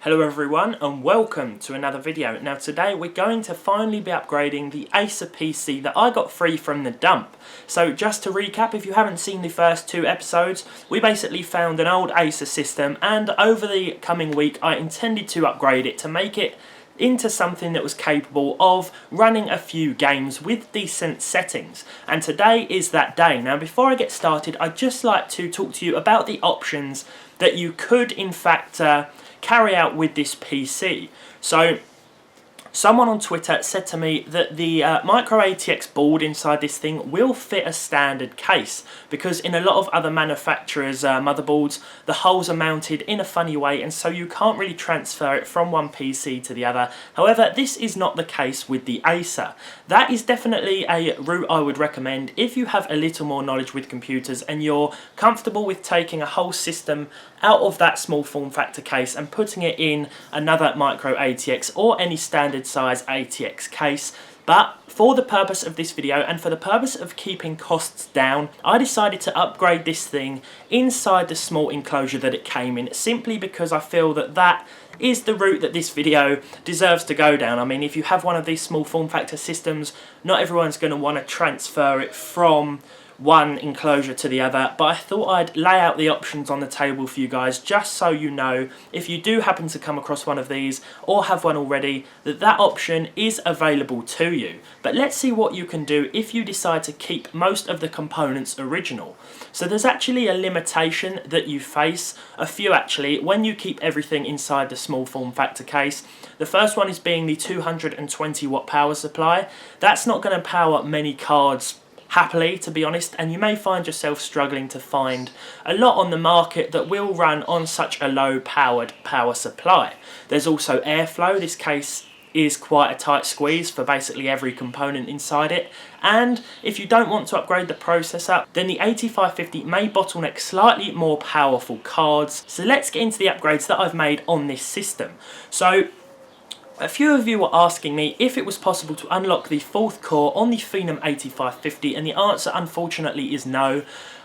Hello everyone and welcome to another video. Now today we're going to finally be upgrading the Acer PC that I got free from the dump. So just to recap, if you haven't seen the first two episodes, we basically found an old Acer system and over the coming week I intended to upgrade it to make it into something that was capable of running a few games with decent settings, and today is that day. Now before I get started, I'd just like to talk to you about the options that you could in fact carry out with this PC. So someone on Twitter said to me that the micro ATX board inside this thing will fit a standard case because in a lot of other manufacturers' motherboards the holes are mounted in a funny way and so you can't really transfer it from one PC to the other. However, this is not the case with the Acer. That is definitely a route I would recommend if you have a little more knowledge with computers and you're comfortable with taking a whole system out of that small form factor case and putting it in another micro ATX or any standard size ATX case. But for the purpose of this video and for the purpose of keeping costs down, I decided to upgrade this thing inside the small enclosure that it came in, simply because I feel that that is the route that this video deserves to go down. I mean, if you have one of these small form factor systems, not everyone's going to want to transfer it from one enclosure to the other, but I thought I'd lay out the options on the table for you guys just so you know, if you do happen to come across one of these or have one already, that that option is available to you. But let's see what you can do if you decide to keep most of the components original. So there's actually a limitation that you face, a few actually, when you keep everything inside the small form factor case. The first one is being the 220 watt power supply. That's not going to power many cards happily, to be honest, and you may find yourself struggling to find a lot on the market that will run on such a low powered power supply. There's also airflow. This case is quite a tight squeeze for basically every component inside it, and if you don't want to upgrade the processor, then the 8550 may bottleneck slightly more powerful cards. So let's get into the upgrades that I've made on this system. So a few of you were asking me if it was possible to unlock the 4th core on the Phenom 8550, and the answer unfortunately is no.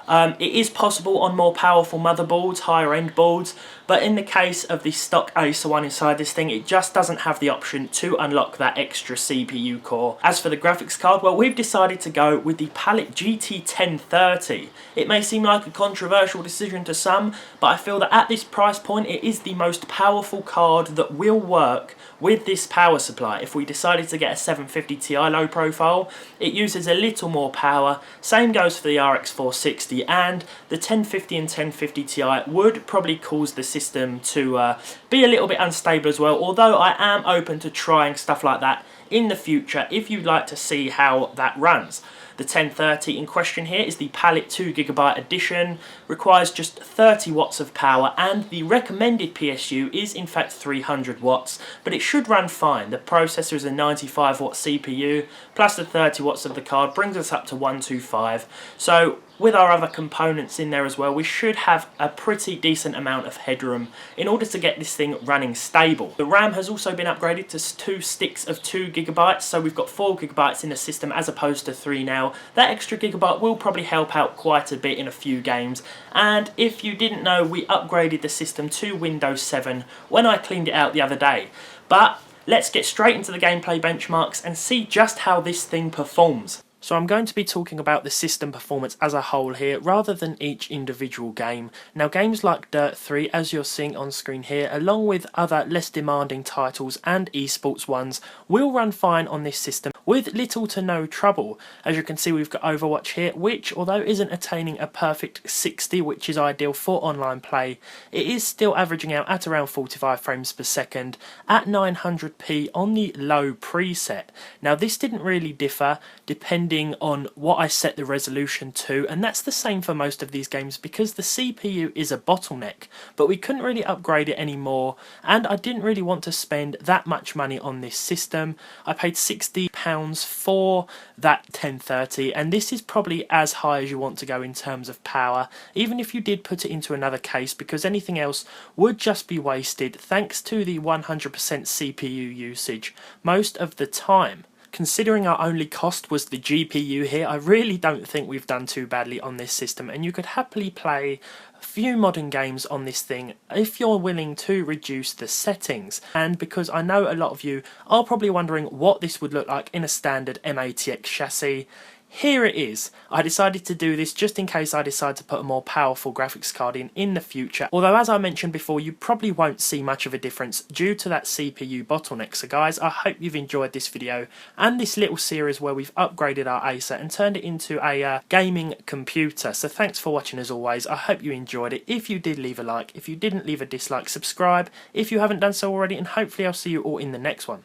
It is possible on more powerful motherboards, higher end boards, but in the case of the stock Acer one inside this thing, it just doesn't have the option to unlock that extra CPU core. As for the graphics card, well, we've decided to go with the Palette GT1030. It may seem like a controversial decision to some, but I feel that at this price point it is the most powerful card that will work with this power supply. If we decided to get a 750 Ti low profile, it uses a little more power. Same goes for the RX 460, and the 1050 and 1050 Ti would probably cause the system to be a little bit unstable as well, although I am open to trying stuff like that in the future if you'd like to see how that runs. The 1030 in question here is the Palette 2GB edition, requires just 30 watts of power, and the recommended PSU is in fact 300 watts, but it should run fine. The processor is a 95 watt CPU, plus the 30 watts of the card brings us up to 125. So with our other components in there as well, we should have a pretty decent amount of headroom in order to get this thing running stable. The RAM has also been upgraded to 2 sticks of 2GB, so we've got 4GB in the system as opposed to 3 now. That extra gigabyte will probably help out quite a bit in a few games, and if you didn't know, we upgraded the system to Windows 7 when I cleaned it out the other day. But let's get straight into the gameplay benchmarks and see just how this thing performs. So I'm going to be talking about the system performance as a whole here rather than each individual game. Now games like Dirt 3, as you're seeing on screen here, along with other less demanding titles and esports ones, will run fine on this system with little to no trouble. As you can see, we've got Overwatch here, which although isn't attaining a perfect 60, which is ideal for online play, it is still averaging out at around 45 frames per second at 900p on the low preset. Now this didn't really differ depending on what I set the resolution to, and that's the same for most of these games because the CPU is a bottleneck, but we couldn't really upgrade it anymore, and I didn't really want to spend that much money on this system. I paid £60 for that 1030, and this is probably as high as you want to go in terms of power, even if you did put it into another case, because anything else would just be wasted thanks to the 100% CPU usage most of the time. Considering our only cost was the GPU here, I really don't think we've done too badly on this system, and you could happily play few modern games on this thing if you're willing to reduce the settings. And because I know a lot of you are probably wondering what this would look like in a standard M-ATX chassis, here it is. I decided to do this just in case I decide to put a more powerful graphics card in the future. Although, as I mentioned before, you probably won't see much of a difference due to that CPU bottleneck. So guys, I hope you've enjoyed this video and this little series where we've upgraded our Acer and turned it into a gaming computer. So thanks for watching as always. I hope you enjoyed it. If you did, leave a like. If you didn't, leave a dislike. Subscribe if you haven't done so already, and hopefully I'll see you all in the next one.